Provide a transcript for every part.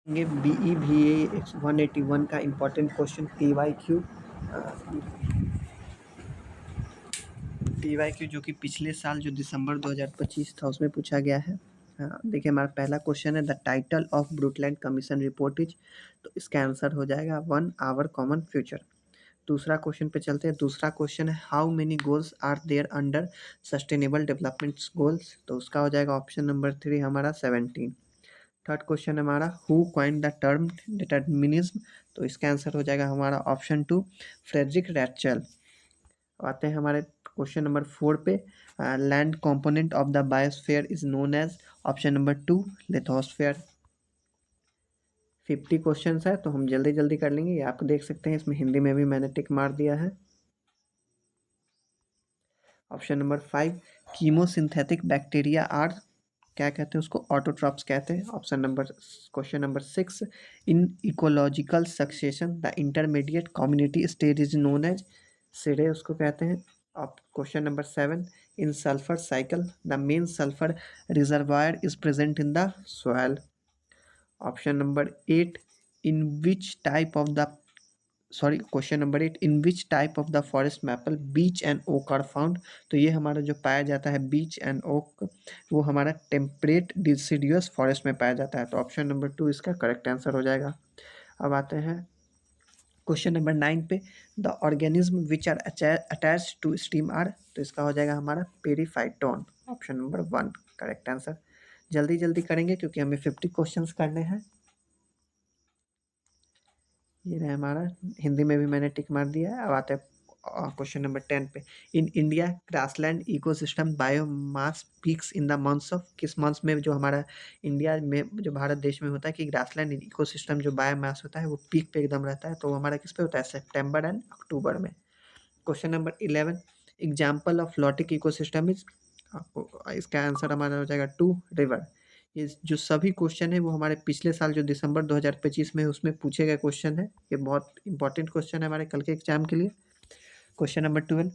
ये BE-BA 181 का important question PYQ जो कि पिछले साल जो दिसंबर 2025 था उसमें पूछा गया है। देखिए हमारा पहला क्वेश्चन है the title of Brundtland commission report is, तो इसका आंसर हो जाएगा वन आवर कॉमन फ्यूचर। दूसरा क्वेश्चन पे चलते हैं। दूसरा क्वेश्चन है how many goals are there under sustainable development goals, तो उसका हो जाएगा ऑप्शन नंबर 3 हमारा 17। थर्ड क्वेश्चन हमारा who coined the term determinism, तो इसका आंसर हो जाएगा हमारा ऑप्शन 2 फ्रेडरिक रैचल। आते हैं हमारे क्वेश्चन नंबर 4 पे। Land component of the biosphere is known as, option number 2 lithosphere. 50 question है तो हम जल्दी जल्दी कर लेंगे। ये आप देख सकते हैं इसमें हिंदी में भी मैंने टिक मार दिया है। Option number 5 chemosynthetic bacteria are, क्या कहते हैं उसको, ऑटोट्रॉप्स कहते हैं। Option number question number 6 in ecological succession the intermediate community stage is known as, sere उसको कहते हैं। अब question number 7 in sulphur cycle the main sulphur reservoir is present in the soil. Option number 8 in which type of the question number 8 in which type of the forest maple beach and oak are found, तो ये हमारा जो पाया जाता है बीच and okay वो हमारा temperate deciduous forest में पाया जाता है, तो ऑप्शन नंबर 2 इसका करेक्ट आंसर हो जाएगा। अब आते हैं क्वेश्चन नंबर 9 पे। The organism which are attach to stem are, तो इसका हो जाएगा हमारा periphyton, option number 1 correct answer. जल्दी जल्दी करेंगे क्योंकि हमें 50 क्वेश्चंस करने हैं। ये रहा हमारा, हिंदी में भी मैंने टिक मार दिया है। अब आते हैं क्वेश्चन नंबर 10 पे। In India grassland ecosystem biomass peaks in the months of, किस मंथ्स में जो हमारा इंडिया में जो भारत देश में होता है कि ग्रासलैंड इकोसिस्टम जो बायोमास होता है वो पीक पे एकदम रहता है, तो वो हमारा किस पे होता है, सितंबर एंड अक्टूबर में। क्वेश्चन नंबर 11 एग्जाम्पल ऑफ फ्लोटिक इकोसिस्टम इज, आपको इसका आंसर हमारा हो जाएगा 2 रिवर। ये जो सभी क्वेश्चन है वो हमारे पिछले साल जो दिसंबर 2025 में उसमें पूछे गए क्वेश्चन है। ये बहुत इंपॉर्टेंट क्वेश्चन है हमारे कल के एग्जाम के लिए। Question number 12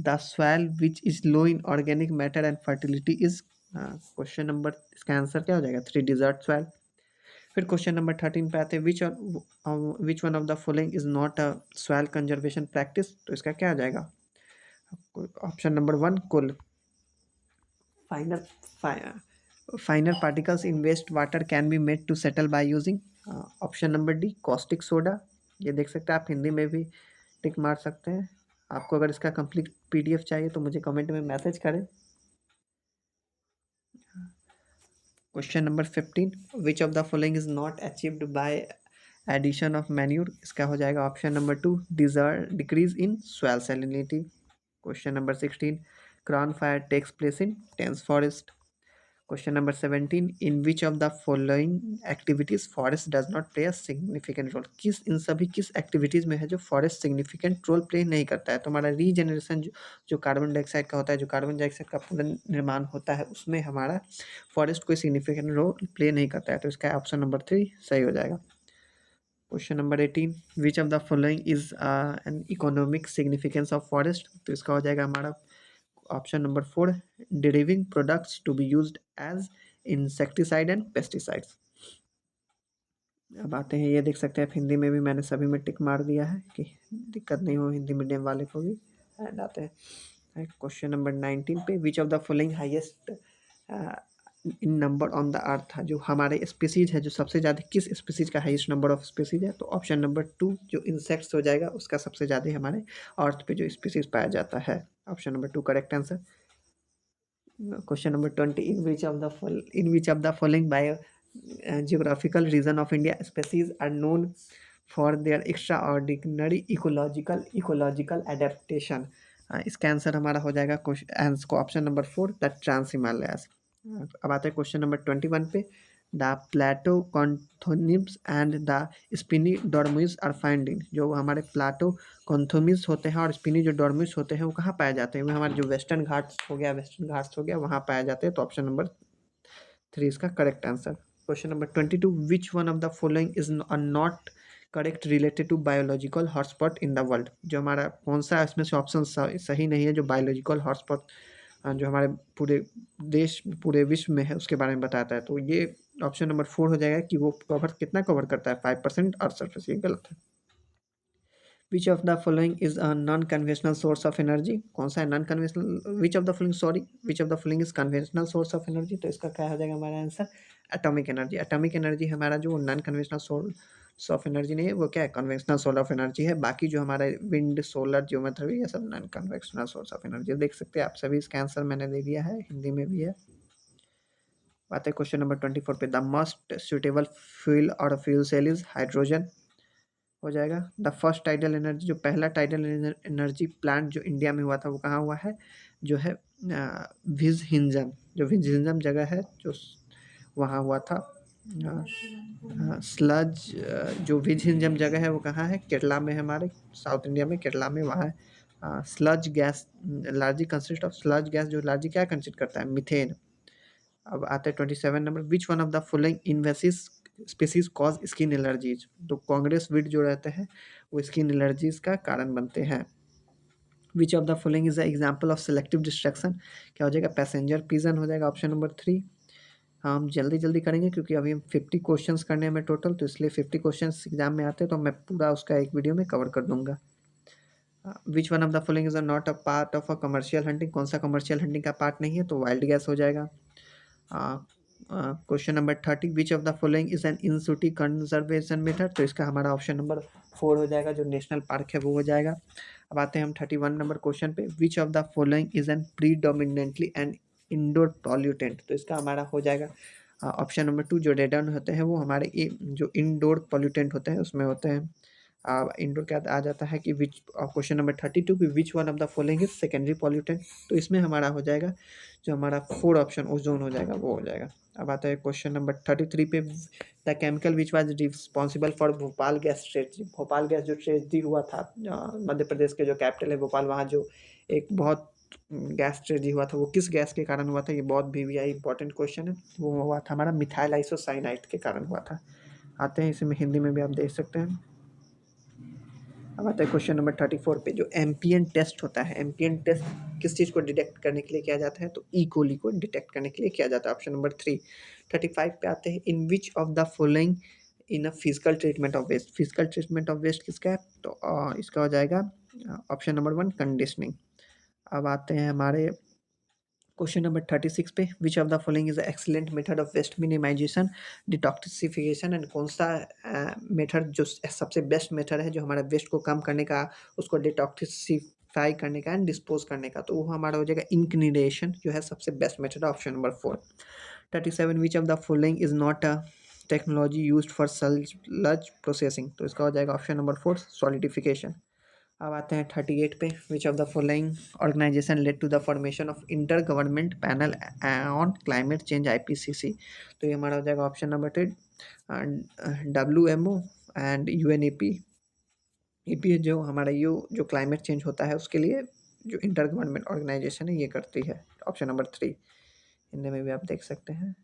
the soil which is low in organic matter and fertility is, question number इसका आंसर क्या हो जाएगा 3 डिजर्ट सॉइल। फिर क्वेश्चन नंबर 13 पे आते हैं which one of the following is not a soil conservation practice, तो इसका क्या आ जाएगा, ऑप्शन नंबर 1 कुल final finer particles in waste water can be made to settle by using, option number D caustic soda. ये देख सकते हैं आप हिंदी में भी टिक मार सकते हैं। आपको अगर इसका कंप्लीट पीडीएफ चाहिए तो मुझे कमेंट में मैसेज करें। Question number 15 which of the following is not achieved by addition of manure, इसका हो जाएगा option number 2 decrease in soil salinity. Question number 16 crown fire takes place in dense forest. Question number 17 in which of the following activities forest does not play a significant role, किस इन सभी किस activities में है जो forest significant role play नहीं करता है, तो हमारा रीजनरेशन जो कार्बन डाइऑक्साइड का होता है, जो कार्बन डाइऑक्साइड का पुनर्निर्माण होता है उसमें हमारा फॉरेस्ट कोई सिग्निफिकेंट रोल प्ले नहीं करता है, तो इसका ऑप्शन नंबर 3 सही हो जाएगा। Question number 18 which of the following is an economic significance of forest, तो इसका हो जाएगा हमारा option number 4 deriving products to be used as insecticide and pesticides। अब आते हैं, ये देख सकते हैं आप हिंदी में भी मैंने सभी में टिक मार दिया है कि दिक्कत नहीं हो हिंदी मीडियम वाले को भी। एंड आते हैं क्वेश्चन नंबर 19 पे which of the following highest in number on the earth, जो हमारे स्पीसीज है जो सबसे ज़्यादा किस स्पीसीज का हाईएस्ट नंबर ऑफ स्पीसीज है, तो ऑप्शन नंबर 2 जो इंसेक्ट्स हो जाएगा उसका सबसे ज़्यादा हमारे अर्थ पे जो स्पीसीज पाया जाता है, option number 2 correct answer. Question number 20 in which of the following bio geographical region of India species are known for their extraordinary ecological adaptation, इसका आंसर हमारा हो जाएगा option number 4 the trans Himalayas. अब आते हैं क्वेश्चन नंबर 21 पे। The प्लेटो कॉन्थोनिम्स and the spiny dormice are find in, जो हमारे प्लाटो कॉन्थोमिस होते हैं और स्पिनी जो डॉर्मिस होते हैं वो कहाँ पाए जाते हैं, वो हमारे जो वेस्टर्न घाट्स हो गया वहाँ पाए जाते हैं, तो ऑप्शन नंबर 3 इसका correct answer. Question number 22 which one of the following is not correct related to biological hotspot in the world, जो हमारा कौन सा इसमें से ऑप्शन सही नहीं है जो बायोलॉजिकल हॉटस्पॉट जो हमारे पूरे देश पूरे विश्व में है उसके बारे में बताता है, तो ये ऑप्शन नंबर 4 हो जाएगा कि वो कवर कितना कवर करता है, 5% अर्थ सरफेस, ये गलत है। विच of the following is a non conventional source of energy, कौन सा है non conventional, which of the following, sorry, which of the following is conventional source of energy, तो इसका क्या हो जाएगा हमारा answer, atomic energy. Atomic energy हमारा जो non conventional source of energy नहीं है, वो क्या है, कन्वेंशनल सोर्स ऑफ एनर्जी है। बाकी जो हमारा विंड, सोलर, जियोमेट्री, ये सब non conventional source of energy. देख सकते हैं आप सभी, इसका आंसर मैंने दे दिया है, हिंदी में भी है। बात है क्वेश्चन नंबर 24 पे, द मोस्ट सुटेबल फ्यूल और फ्यूल सेल इज हाइड्रोजन, हो जाएगा। द फर्स्ट टाइडल एनर्जी, जो पहला टाइडल एनर्जी प्लांट जो इंडिया में हुआ था, वो कहाँ हुआ है, जो है विजहिंजम, जो विजहिंजम जगह है, जो वहाँ हुआ था। स्लज, जो विजहिंजम जगह है वो कहाँ है, केरला में है, हमारे साउथ इंडिया में, केरला में वहाँ है। Sludge gas largely consist of, sludge gas जो लार्जी क्या कंसिस्ट करता है, मीथेन। अब आते हैं 27 number, which one of the following invasive species cause skin allergies, तो कांग्रेस वीड जो रहते हैं वो स्किन एलर्जीज का कारण बनते हैं। विच of the following is the example of selective distraction, क्या हो जाएगा, पैसेंजर पिजन, हो जाएगा ऑप्शन नंबर 3। हाँ, हम जल्दी जल्दी करेंगे क्योंकि अभी हम 50 क्वेश्चंस करने में टोटल, तो इसलिए 50 क्वेश्चंस एग्जाम में आते हैं तो मैं पूरा उसका एक वीडियो में कवर कर दूंगा। विच one of the following is not a part of a commercial hunting, कौन सा कमर्शियल हंटिंग का पार्ट नहीं है, तो वाइल्ड गैस हो जाएगा। Question number 30, which of the following is N in city conservation method, तो इसका हमारा ऑप्शन नंबर 4 हो जाएगा, जो नेशनल पार्क है वो हो जाएगा। अब आते हैं हम 31 नंबर क्वेश्चन पे, which of the following is an predominantly an indoor pollutant, तो इसका हमारा हो जाएगा ऑप्शन नंबर 2, जो रेडन होते हैं वो हमारे जो इंडोर पॉल्यूटेंट होते हैं उसमें होते हैं। इंडोर क्या आ जाता है कि विच, क्वेश्चन नंबर 32 की विच one of the following is secondary pollutant, तो इसमें हमारा हो जाएगा जो हमारा 4 ऑप्शन ओजोन हो जाएगा, वो हो जाएगा। अब आता है क्वेश्चन नंबर 33 पे, the chemical which was responsible for Bhopal gas tragedy, Bhopal gas जो ट्रेजेडी हुआ था, मध्य प्रदेश के जो कैपिटल है भोपाल, वहाँ जो एक बहुत गैस ट्रेजेडी हुआ था, वो किस गैस के कारण हुआ था, ये बहुत भी इंपॉर्टेंट क्वेश्चन है। वो हुआ था हमारा मिथाइल आइसोसाइनाइड के कारण हुआ था। आते हैं इसमें, हिंदी में भी आप देख सकते हैं। अब आता है क्वेश्चन नंबर 34 पे, जो एम्पियन टेस्ट होता है, एम्पियन टेस्ट किस चीज़ को डिटेक्ट करने के लिए किया जाता है, तो ई कोली को डिटेक्ट करने के लिए किया जाता है, ऑप्शन नंबर 3। 35 पे आते हैं, in which of the following in a physical treatment of waste, physical treatment of waste किसका है, तो इसका हो जाएगा ऑप्शन नंबर 1, कंडीशनिंग। अब आते हैं हमारे क्वेश्चन नंबर 36 पे, which of the following is excellent method of waste minimisation detoxification, and कौन सा मेथड जो सबसे बेस्ट मेथड है जो हमारा वेस्ट को कम करने का, उसको डिटॉक्सिफाई करने का एंड डिस्पोज करने का, तो वो हमारा हो जाएगा इंक्लिनेशन, जो है सबसे best method, option number 4। 37, which of the following is not a technology used for sludge processing, तो इसका हो जाएगा ऑप्शन नंबर 4, सॉलिडिफिकेशन। अब आते हैं 38 पे, which of the following organisation led to the formation of inter government panel on climate change, IPCC, तो ये हमारा हो जाएगा option number 10, WMO and UNEP। EPA जो हमारा जो क्लाइमेट चेंज होता है उसके लिए जो इंटर गवर्नमेंट ऑर्गेनाइजेशन है ये करती है, ऑप्शन नंबर 3, हिंदी में भी आप देख सकते हैं।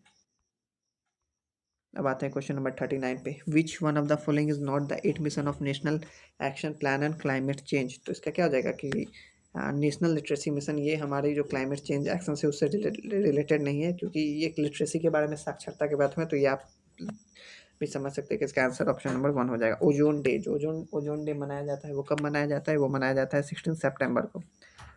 अब आते हैं क्वेश्चन नंबर 39 पे, which one of the following is not the 8 mission of national action plan and climate change, तो इसका क्या हो जाएगा कि नेशनल लिटरेसी मिशन, ये हमारी जो क्लाइमेट चेंज एक्शन से उससे रिलेटेड नहीं है, क्योंकि ये लिटरेसी के बारे में, साक्षरता के बारे में, तो ये आप भी समझ सकते हैं कि इसका आंसर ऑप्शन नंबर 1 हो जाएगा। ओजोन डे, जो ओजोन डे मनाया जाता है वो कब मनाया जाता है, वो मनाया जाता है 16 सितंबर को।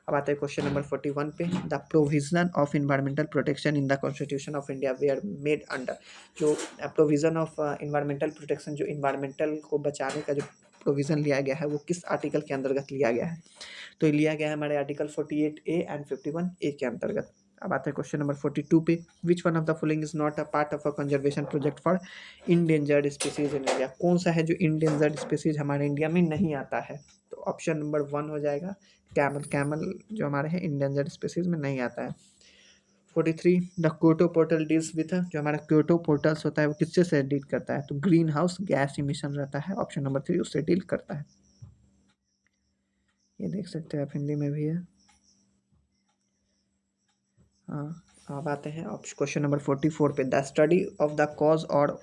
अब आते हैं क्वेश्चन नंबर 41 पे, the provision of environmental protection in the constitution of India were made under, जो प्रोविजन ऑफ इन्वायरमेंटल प्रोटेक्शन, जो इन्वायरमेंटल को बचाने का जो प्रोविजन लिया गया है वो किस आर्टिकल के अंतर्गत लिया गया है, तो ये लिया गया है हमारे आर्टिकल 48A एंड 51A के अंतर्गत। अब आते हैं क्वेश्चन नंबर 42 पे, which one of the following is not a part of a conservation project for endangered species in India, कौन सा है जो इंडेंजर्ड स्पीसीज हमारे इंडिया में नहीं आता है, तो ऑप्शन नंबर 1 हो जाएगा कैमल, कैमल जो हमारे हैं इंडेंजर्ड स्पीसीज में नहीं आता है। 43, the Kyoto portal deals with, जो हमारा क्योटो पोर्टल्स होता है वो किससे से डील करता है, तो ग्रीन हाउस गैस इमिशन रहता है, ऑप्शन नंबर 3 उससे डील करता है, ये देख सकते हैं आप, हिंदी में भी है। हाँ, अब आते हैं क्वेश्चन नंबर 44 पे, the study of the cause और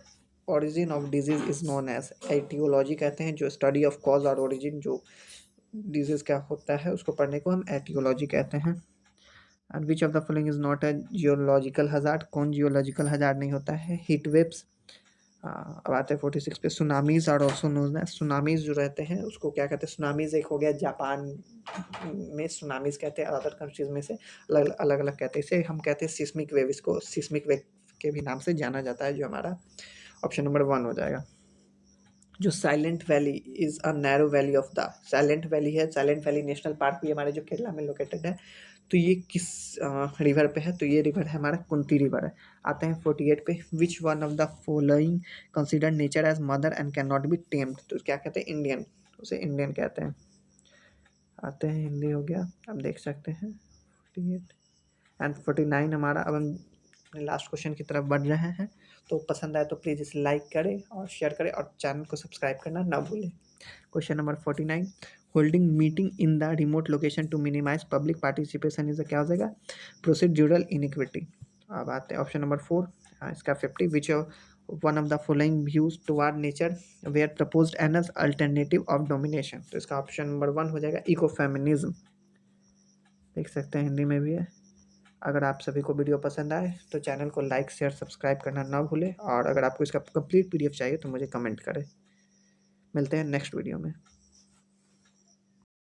origin of disease is known as, aetiology कहते हैं, जो स्टडी ऑफ कॉज और ओरिजिन जो डिजीज क्या होता है उसको पढ़ने को हम एटियोलॉजी कहते हैं। And which of the following is not a geological hazard, कौन जियोलॉजिकल हजार्ड नहीं होता है? Heat waves. अब आते हैं 46 पे, tsunamis are also known as, tsunamis जो रहते हैं उसको क्या कहते हैं? सुनामीज एक हो गया जापान में सुनामीज कहते हैं, अदर कंट्रीज में से अलग अलग अलग कहते हैं, इसे हम कहते हैं सिस्मिक वेव, इसको सिस्मिक वेव के भी नाम से जाना जाता है, जो हमारा ऑप्शन नंबर 1 हो जाएगा। जो silent valley is a narrow valley of the, silent valley है, साइलेंट वैली नेशनल पार्क भी हमारे जो केरला में लोकेटेड है, तो ये किस रिवर पे है? तो ये रिवर है हमारा कुंती रिवर है। आते हैं 48 पे, which one of the following consider nature as mother and can not be tamed, तो क्या कहते हैं? इंडियन, उसे इंडियन कहते हैं। आते हैं हिंदी हो गया, अब देख सकते हैं 48 एंड 49 हमारा। अब हम अपने लास्ट क्वेश्चन की तरफ बढ़ रहे हैं, तो पसंद आए तो प्लीज़ इसे लाइक करें और शेयर करें और चैनल को सब्सक्राइब करना ना भूलें। Question number 49, holding meeting in the remote location to minimise public participation is क्या हो जाएगा? Procedural inequity. अब आते हैं ऑप्शन नंबर 4, इसका 50, which one of the following views toward nature were proposed an as alternative of domination, तो इसका option number 1 हो जाएगा इको फेमिनिज्म। देख सकते हैं हिंदी में भी है। अगर आप सभी को वीडियो पसंद आए तो चैनल को लाइक शेयर सब्सक्राइब करना ना भूलें, और अगर आपको इसका कंप्लीट पीडीएफ चाहिए तो मुझे कमेंट करें। मिलते हैं नेक्स्ट वीडियो में।